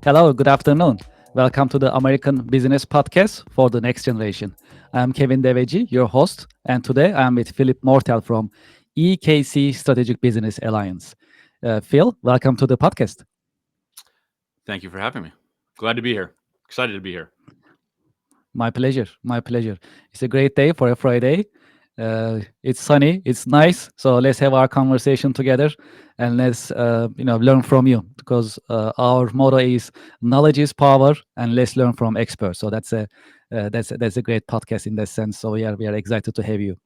Hello, good afternoon. Welcome to the American Business Podcast for the Next Generation. I'm Kevin Deveji, your host, and today I'm with Philip Mortel from EKC Strategic Business Alliance. Phil, welcome to the podcast. Thank you for having me. Glad to be here. Excited to be here. My pleasure. My pleasure. It's a great day for a Friday. It's sunny. It's nice. So let's have our conversation together, and let's learn from you because our motto is knowledge is power, and let's learn from experts. So that's a great podcast in that sense. So we are excited to have you.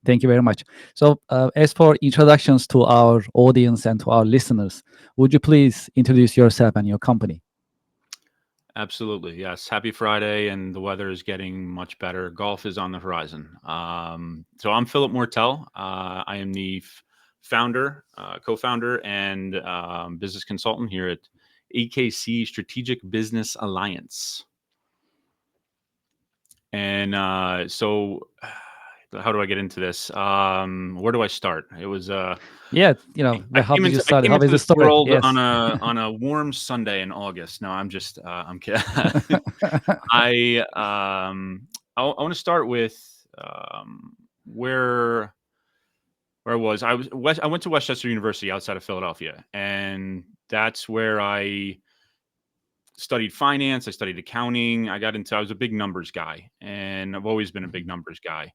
Thank you very much. So as for introductions to our audience and to our listeners, would you please introduce yourself and your company? Absolutely. Yes. Happy Friday, and the weather is getting much better. Golf is on the horizon. So I'm Philip Mortel. I am the founder, co-founder, and business consultant here at EKC Strategic Business Alliance. And how do I get into this? Where do I start? It was Yeah, how did you I start? came How is into the this story? world Yes. on a warm Sunday in August. No, I'm kidding. I I want to start with where I was. I went to Westchester University outside of Philadelphia, and that's where I studied finance. I studied accounting. I was a big numbers guy, and I've always been a big numbers guy.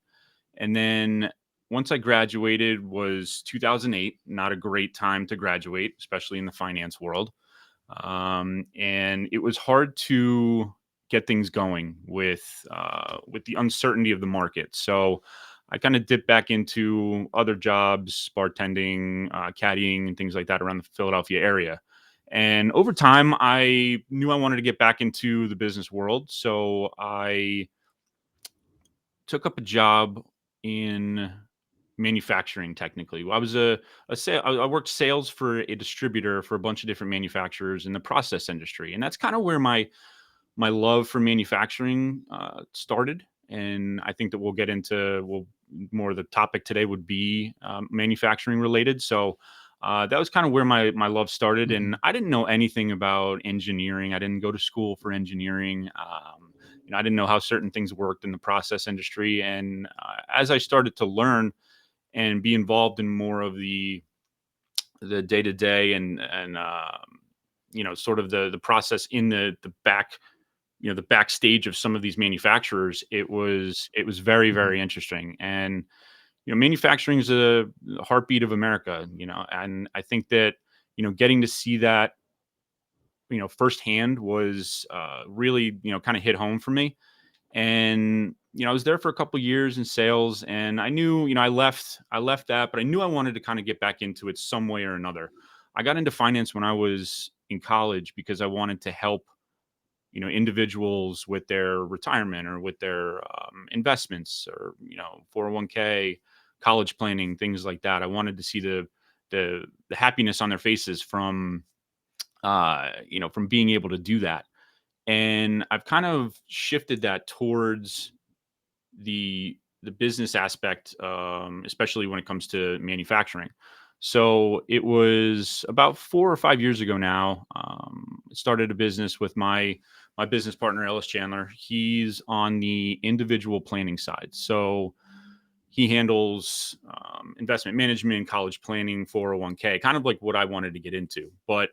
And then once I graduated was 2008. Not a great time to graduate, especially in the finance world. And it was hard to get things going with the uncertainty of the market. So I kind of dipped back into other jobs, bartending, caddying, and things like that around the Philadelphia area. And over time, I knew I wanted to get back into the business world. So I took up a job in manufacturing. Technically, I was I worked sales for a distributor for a bunch of different manufacturers in the process industry, and that's kind of where my love for manufacturing started. And I think that we'll get into more of the topic today would be manufacturing related. So that was kind of where my love started. And Mhm. I didn't know anything about engineering. I didn't go to school for engineering. I didn't know how certain things worked in the process industry. And as I started to learn and be involved in more of the day to day and sort of the process in the back, the backstage of some of these manufacturers, it was very, Mhm. very interesting. And manufacturing is a heartbeat of America, and I think that getting to see that firsthand was really kind of hit home for me. And I was there for a couple years in sales, and I knew I left that, but I knew I wanted to kind of get back into it some way or another. I got into finance when I was in college because I wanted to help individuals with their retirement or with their investments, or 401k, college planning, things like that. I wanted to see the happiness on their faces from being able to do that. And I've kind of shifted that towards the business aspect, especially when it comes to manufacturing. So it was about 4 or 5 years ago now. I started a business with my business partner Ellis Chandler. He's on the individual planning side, so he handles investment management, college planning, 401k, kind of like what I wanted to get into. But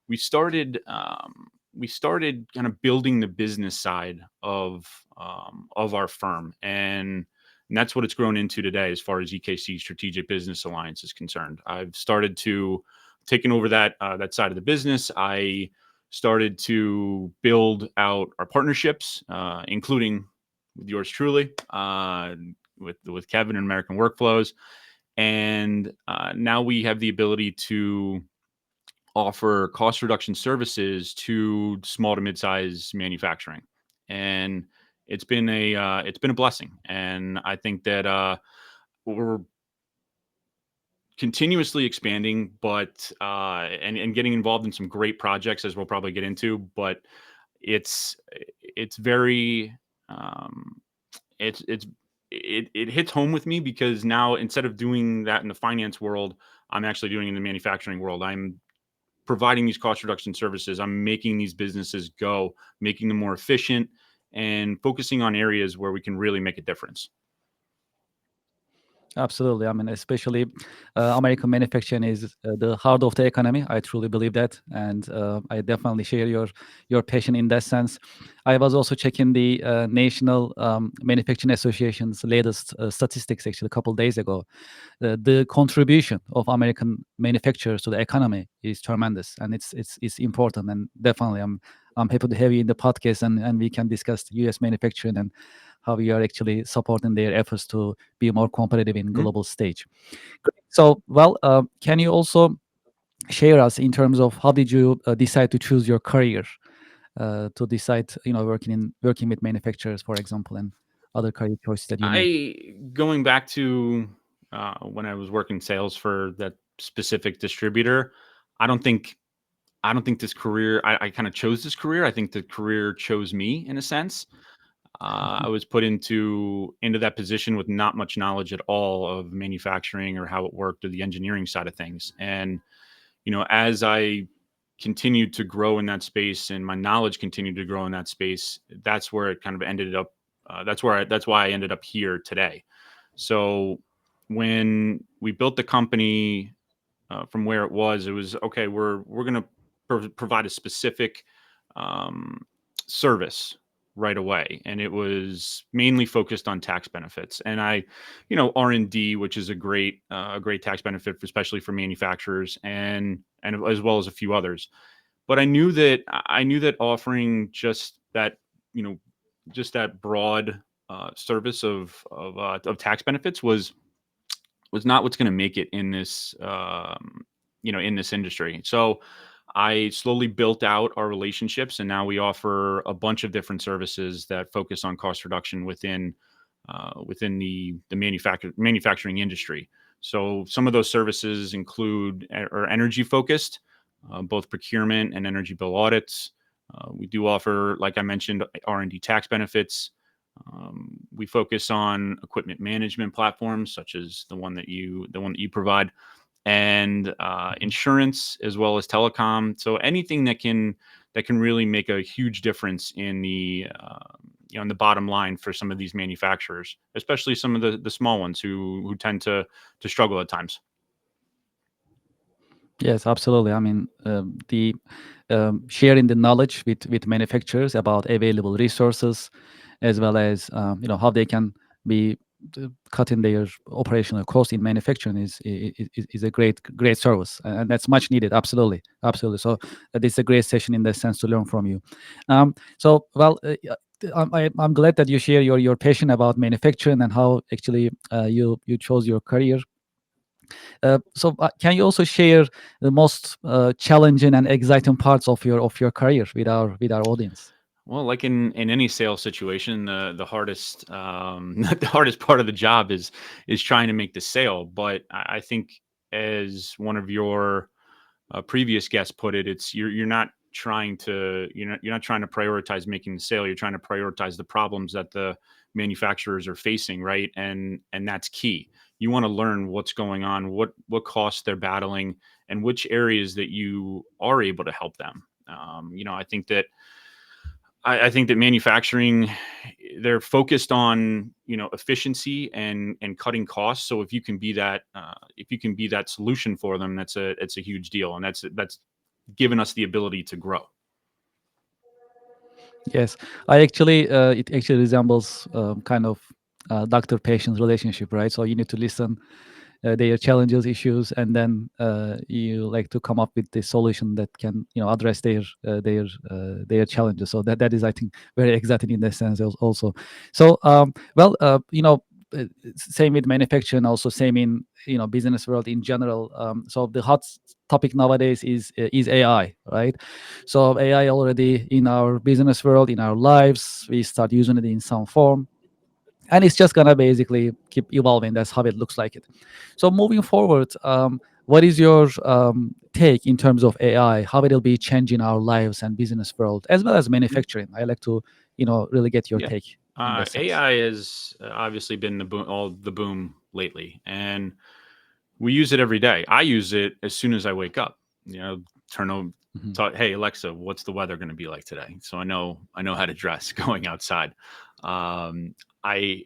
we started kind of building the business side of our firm, and that's what it's grown into today as far as EKC Strategic Business Alliance is concerned. I've started to taken over that side of the business. I started to build out our partnerships, including with yours truly, with Kevin and American Workflows, and now we have the ability to offer cost reduction services to small to mid-size manufacturing. And it's been a blessing. And I think that we're continuously expanding, but and getting involved in some great projects, as we'll probably get into. But it's it's very it's it hits home with me, because now, instead of doing that in the finance world, I'm actually doing it in the manufacturing world. I'm providing these cost reduction services. I'm making these businesses go, making them more efficient, and focusing on areas where we can really make a difference. Absolutely. I mean, especially American manufacturing is the heart of the economy. I truly believe that, and I definitely share your passion in that sense. I was also checking the National Manufacturing Association's latest statistics actually a couple days ago. The contribution of American manufacturers to the economy is tremendous, and it's important. And definitely, I'm happy to have you in the podcast, and we can discuss the U.S. manufacturing and how we are actually supporting their efforts to be more competitive in Mhm. global stage. Great. So, well, can you also share us in terms of how did you decide to choose your career, to decide, working with manufacturers, for example, and other career choices that you made? Going back to when I was working sales for that specific distributor, I don't think I don't think this career. I kind of chose this career. I think the career chose me in a sense. I was put into that position with not much knowledge at all of manufacturing or how it worked or the engineering side of things. And as I continued to grow in that space and my knowledge continued to grow in that space, that's where it kind of ended up. That's why I ended up here today. So when we built the company from where it was okay. We're going to provide a specific um, service right away, and it was mainly focused on tax benefits. And R&D, which is a great tax benefit, especially for manufacturers, and as well as a few others. But I knew that offering you know just that broad service of tax benefits was not what's going to make it in this in this industry. So I slowly built out our relationships, and now we offer a bunch of different services that focus on cost reduction within the manufacturing industry. So some of those services include are energy focused, both procurement and energy bill audits. We do offer, like I mentioned, R&D tax benefits. We focus on equipment management platforms such as the one that you provide, and insurance as well as telecom. So anything that can really make a huge difference in the bottom line for some of these manufacturers, especially some of the small ones who tend to struggle at times. Yes, absolutely. I mean, the sharing the knowledge with manufacturers about available resources, as well as how they can be cutting their operational cost in manufacturing is a great service, and that's much needed. Absolutely, absolutely. So this is a great session in that sense to learn from you. So well. I'm glad that you share your passion about manufacturing and how actually you chose your career. So, can you also share the most challenging and exciting parts of your career with our audience? Well, like in any sales situation, the hardest the hardest part of the job is trying to make the sale. But I think, as one of your previous guests put it, it's you're not trying to prioritize making the sale. You're trying to prioritize the problems that the manufacturers are facing, right? And that's key. You want to learn what's going on, what costs they're battling, and which areas that you are able to help them. I think that manufacturing, they're focused on efficiency and cutting costs. So if you can be that solution for them, it's a huge deal, and that's given us the ability to grow. Yes, it actually resembles kind of doctor-patient relationship, right? So you need to listen their challenges, issues, and then you like to come up with the solution that can address their challenges. So that is, I think, very exciting in that sense also. So well, same with manufacturing, also same in business world in general. So the hot topic nowadays is AI, right? So AI already in our business world, in our lives, we start using it in some form, and it's just gonna basically keep evolving. That's how it looks like it. So moving forward, what is your take in terms of AI, how it'll be changing our lives and business world as well as manufacturing? I like to really get your Yeah. take in that sense. AI has obviously been the boom lately, and we use it every day. I use it as soon as I wake up. turn over, Mhm. talk, hey Alexa, what's the weather going to be like today? So I know how to dress going outside. I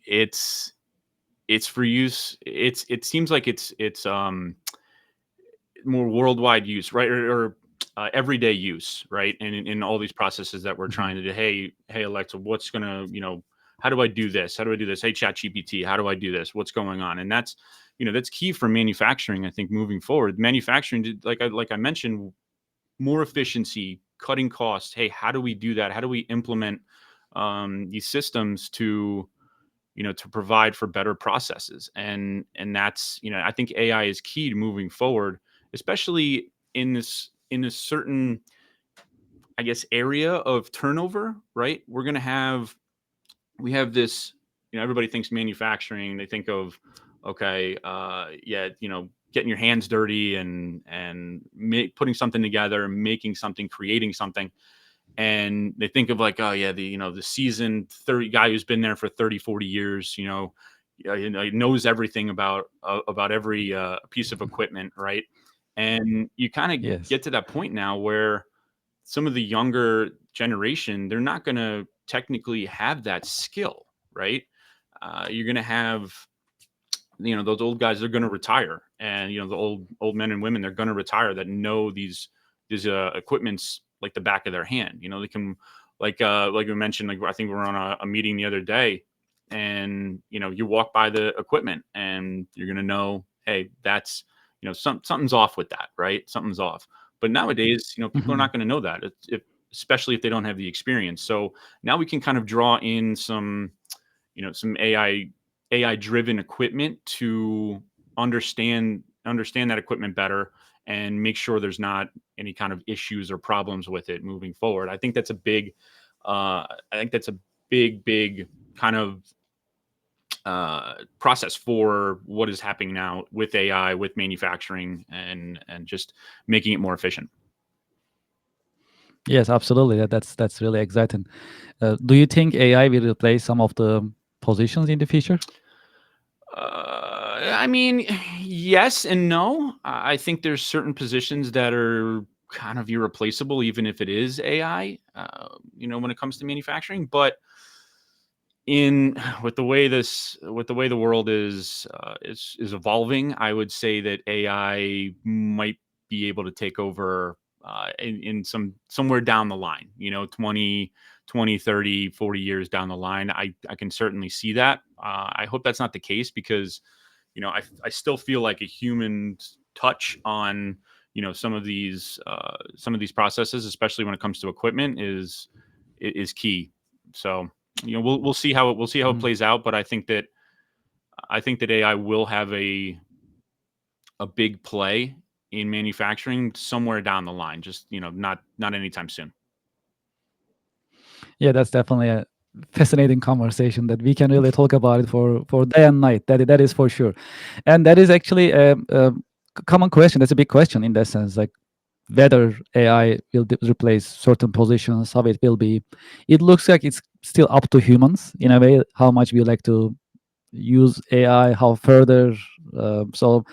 it's for use. It seems like it's more worldwide use, right? Or everyday use, right? And in all these processes that we're Mhm. trying to do, hey Alexa, what's gonna, how do I do this? How do I do this? Hey Chat GPT, how do I do this? What's going on? And that's key for manufacturing. I think moving forward, manufacturing, like I mentioned, more efficiency, cutting costs. Hey, how do we do that? How do we implement these systems to provide for better processes? And that's, I think AI is key to moving forward, especially in this certain, I guess, area of turnover, right? We have this, everybody thinks manufacturing, they think of, okay, yeah, getting your hands dirty and putting something together, making something, creating something. And they think of like, oh yeah, the seasoned 30 guy who's been there for 30, 40 years, he knows everything about every piece of equipment, right? And you kind of Yes. get to that point now where some of the younger generation, they're not going to technically have that skill, right? You're going to have, those old guys, they're going to retire, and the old men and women, they're going to retire, that know these equipments like the back of their hand. They can, like we mentioned, like I think we were on a meeting the other day, and you walk by the equipment and you're going to know, hey, that's, something's off with that, right? Something's off. But nowadays, people are Mhm. not going to know that, especially if they don't have the experience. So now we can kind of draw in some AI driven equipment to understand that equipment better, and make sure there's not any kind of issues or problems with it moving forward. I think that's a big kind of process for what is happening now with AI, with manufacturing, and just making it more efficient. Yes, absolutely. That's really exciting. Do you think AI will replace some of the positions in the future? I mean, yes and no. I think there's certain positions that are kind of irreplaceable, even if it is AI. When it comes to manufacturing, but in with the way the world is evolving, I would say that AI might be able to take over in somewhere down the line, 20, 30, 40 years down the line. I can certainly see that. I hope that's not the case, because I still feel like a human touch on some of these processes, especially when it comes to equipment, is key. So we'll see how it Mhm. plays out. But I think that AI will have a big play in manufacturing somewhere down the line. Just not anytime soon. Yeah, that's definitely a fascinating conversation that we can really talk about it for day and night. That is for sure, and that is actually a common question. That's a big question in that sense, like whether AI will replace certain positions, how it will be. It looks like it's still up to humans in a way, how much we like to use AI, how further. So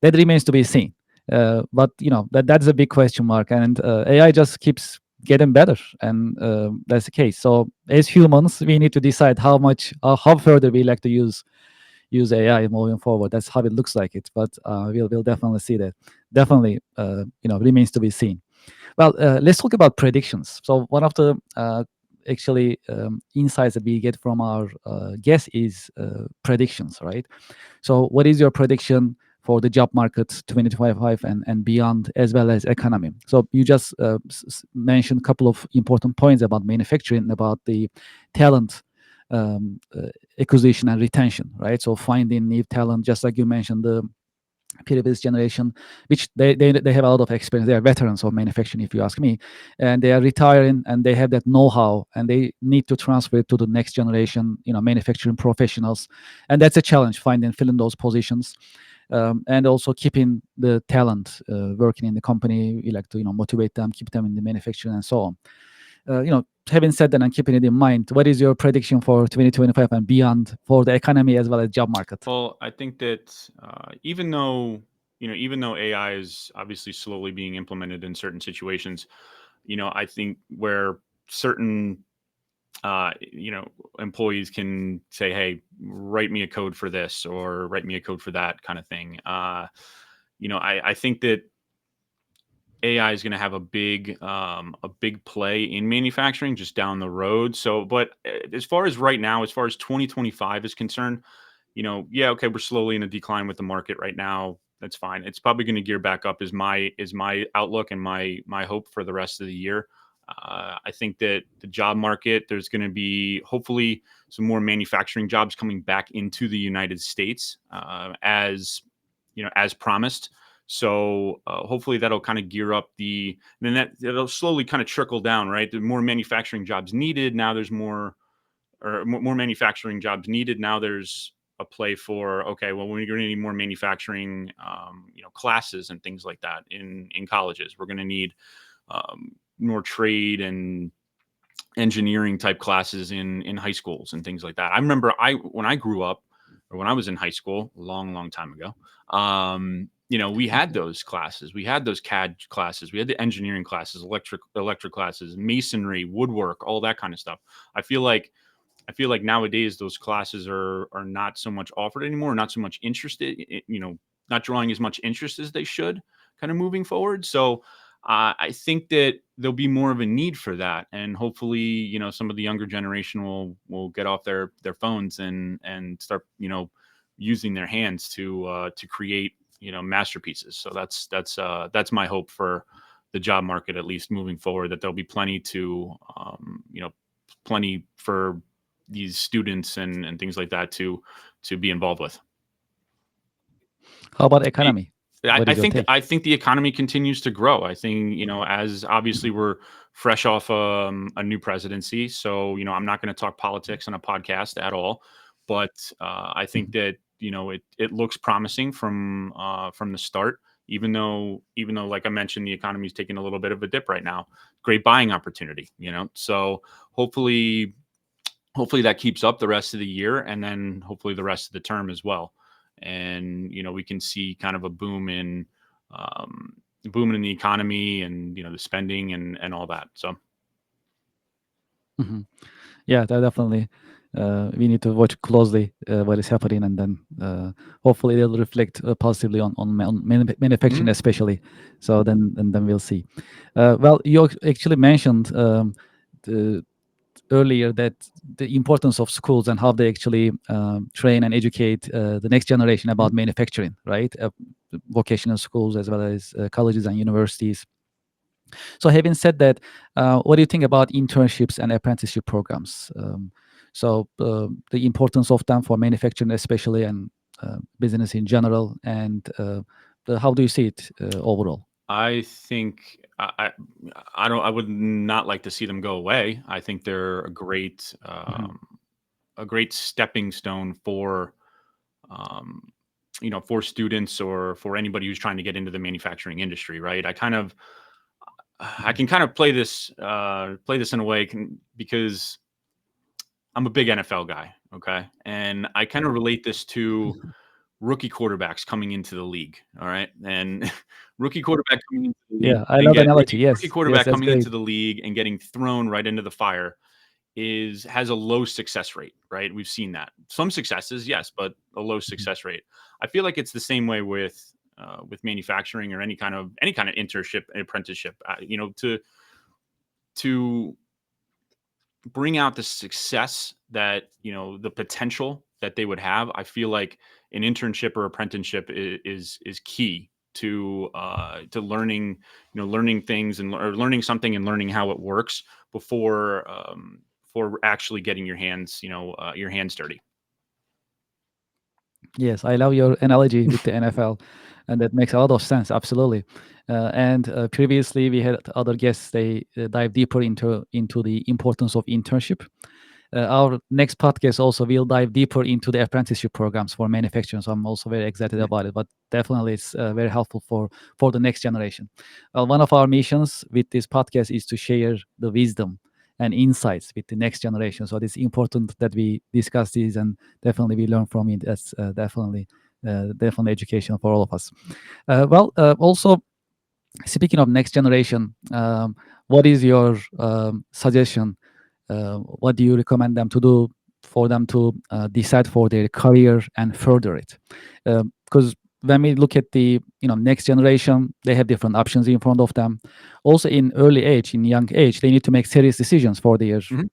that remains to be seen. But that's a big question mark, and AI just keeps getting better, and that's the case. So as humans, we need to decide how further we like to use AI moving forward. That's how it looks like it, but we'll definitely see that. Definitely, remains to be seen. Well, let's talk about predictions. So one of the actually insights that we get from our guests is predictions, right? So, what is your prediction for the job market 2025 and beyond, as well as economy? So, you just mentioned a couple of important points about manufacturing, about the talent acquisition and retention, right? So, finding new talent, just like you mentioned, the previous generation, which they have a lot of experience. They are veterans of manufacturing, if you ask me, and they are retiring and they have that know-how and they need to transfer it to the next generation, manufacturing professionals, and that's a challenge finding filling those positions. And also keeping the talent working in the company. We like to motivate them, keep them in the manufacturing and so on. Having said that and keeping it in mind, what is your prediction for 2025 and beyond for the economy as well as job market? Well, I think that even though even though AI is obviously slowly being implemented in certain situations, I think where certain employees can say, "Hey, write me a code for this or write me a code for that," kind of thing. I think that AI is going to have a big play in manufacturing just down the road. So, but as far as right now, as far as 2025 is concerned, yeah, okay, we're slowly in a decline with the market right now. That's fine. It's probably going to gear back up is my outlook and my hope for the rest of the year. I think that the job market, there's going to be hopefully some more manufacturing jobs coming back into the United States as promised. So hopefully that'll kind of gear up then that'll slowly kind of trickle down, right? The more manufacturing jobs needed. Now there's more manufacturing jobs needed. Now there's a play for, okay, well, we're going to need more manufacturing, classes and things like that in colleges. We're going to need more trade and engineering type classes in high schools and things like that. I remember when I grew up, or when I was in high school a long time ago, we had those classes. We had those CAD classes. We had the engineering classes, electric classes, masonry, woodwork, all that kind of stuff. I feel like nowadays those classes are not so much offered anymore, not so much interested, not drawing as much interest as they should, kind of moving forward. So I think that there'll be more of a need for that, and hopefully, some of the younger generation will get off their phones and start, using their hands to create, masterpieces. So that's my hope for the job market, at least moving forward. That there'll be plenty for these students and things like that to be involved with. How about economy? I, What I is your think take? I think the economy continues to grow. I think, as obviously we're fresh off a new presidency, so I'm not going to talk politics on a podcast at all, but I think Mhm. that it looks promising from the start. Even though, like I mentioned, the economy is taking a little bit of a dip right now. Great buying opportunity. So hopefully hopefully that keeps up the rest of the year, and then hopefully the rest of the term as well. And we can see kind of a um, boom in the economy, and the spending and all that. So Mhm. Yeah, definitely. We need to watch closely what is happening, and then hopefully they'll reflect positively on manufacturing, mhm. especially. So then we'll see. Well, you actually mentioned the, earlier that the importance of schools and how they actually train and educate the next generation Mhm. about manufacturing, right? Vocational schools as well as colleges and universities. So, having said that, what do you think about internships and apprenticeship programs? The importance of them for manufacturing, especially, and business in general, and how do you see it overall? I think I would not like to see them go away. I think they're Mhm. a great stepping stone um, for students or for anybody who's trying to get into the manufacturing industry, right? I Mhm. can kind of play this in a way because I'm a big NFL guy, okay? And I kind of relate this to rookie quarterbacks coming into the league, all right? And rookie quarterback coming into the league Yeah, I and love the get analogy. rookie Yes, yes, quarterback that's coming great. into the league and getting thrown right into the fire has a low success rate, right? We've seen that. Some successes, yes, but a low Mhm. success rate. I feel like it's the same way with manufacturing or any kind of internship apprenticeship. To bring out the success that the potential that they would have. I feel like an internship or apprenticeship is key to learning things or learning something and learning how it works before actually getting your hands dirty. Yes, I love your analogy with the NFL, and that makes a lot of sense. Absolutely. And previously, we had other guests. They dive deeper into the importance of internship. Our next podcast also will dive deeper into the apprenticeship programs for manufacturing. So I'm also very excited Mhm. about it. But definitely, it's very helpful for the next generation. Well, one of our missions with this podcast is to share the wisdom and insights with the next generation. So it's important that we discuss these, and definitely we learn from it. That's definitely definitely educational for all of us. Also, speaking of next generation, what is your suggestion? What do you recommend them to do for them to decide for their career and further it? Because when we look at the next generation, they have different options in front of them. Also, in early age, in young age, they need to make serious decisions for their Mhm.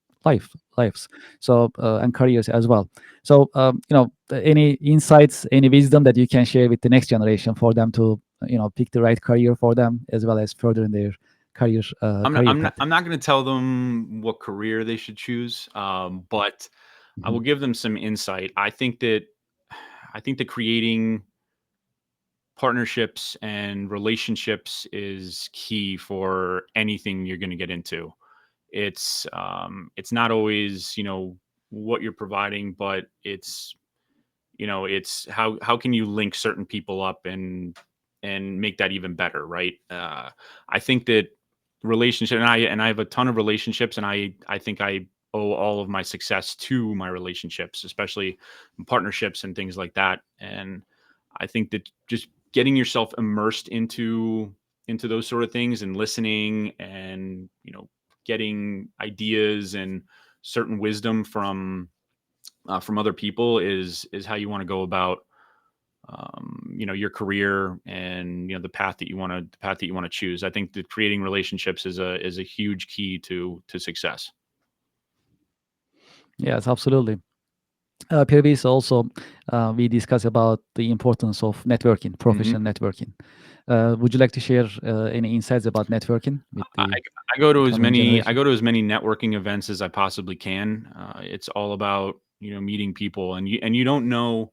lives. So and careers as well. So any insights, any wisdom that you can share with the next generation for them to pick the right career for them as well as further in their career career path. I'm not going to tell them what career they should choose, but I Mhm. will give them some insight. I think that creating partnerships and relationships is key for anything you're going to get into. It's not always what you're providing, but it's how can you link certain people up and make that even better, right? I think that relationship, and I have a ton of relationships, and I think I owe all of my success to my relationships, especially partnerships and things like that. And I think that just getting yourself immersed into those sort of things and listening and getting ideas and certain wisdom from other people is how you want to go about your career and the path that you want to choose. I think that creating relationships is a huge key to success. Yes, absolutely. Previous also, we discussed about the importance of networking, hmm professional networking. Would you like to share any insights about networking with I, the I go to as coming many I generation? go to as many networking events as I possibly can. It's all about meeting people, and you don't know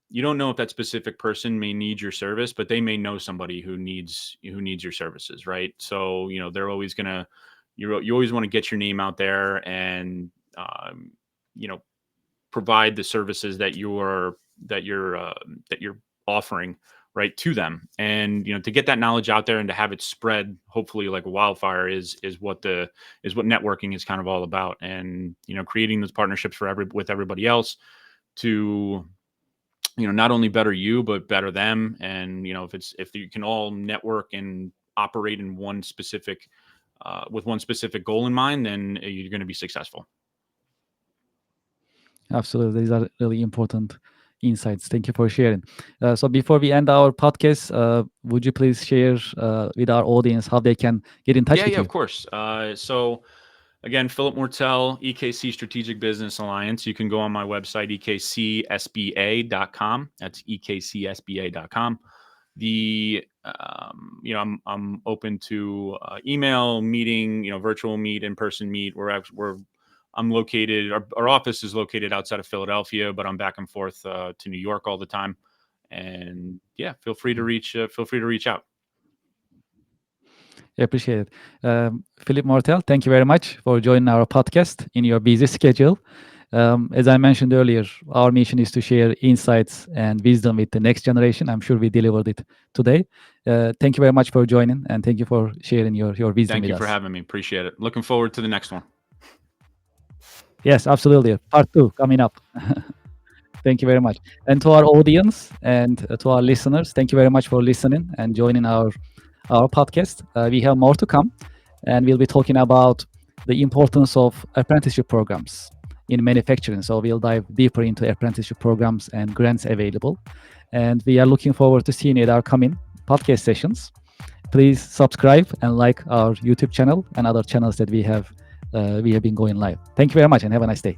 if that specific person may need your service, but they may know somebody who needs your services, right? So they're always gonna you always want to get your name out there and you know provide the services that you're offering right to them, and to get that knowledge out there and to have it spread hopefully like a wildfire is what networking is kind of all about. And creating those partnerships with everybody else to not only better you but better them. And if you can all network and operate in one specific with one specific goal in mind, then you're going to be successful. Absolutely, these are really important insights. Thank you for sharing. So before we end our podcast, would you please share with our audience how they can get in touch Yeah, with yeah, you? of course. So again, Philip Mortel, EKC Strategic Business Alliance. You can go on my website, ekcsba.com. That's ekcsba.com. I'm open to email, meeting, virtual meet, in-person meet. I'm located. Our office is located outside of Philadelphia, but I'm back and forth to New York all the time. And yeah, feel free to reach out. Appreciate it. Philip Mortel, thank you very much for joining our podcast in your busy schedule. As I mentioned earlier, our mission is to share insights and wisdom with the next generation. I'm sure we delivered it today. Thank you very much for joining, and thank you for sharing your wisdom Thank with you for us. having me. Appreciate it. Looking forward to the next one. Yes, absolutely. Part two coming up. Thank you very much. And to our audience and to our listeners, thank you very much for listening and joining our podcast. We have more to come, and we'll be talking about the importance of apprenticeship programs in manufacturing. So we'll dive deeper into apprenticeship programs and grants available. And we are looking forward to seeing you at our coming podcast sessions. Please subscribe and like our YouTube channel and other channels that we have been going live. Thank you very much and have a nice day.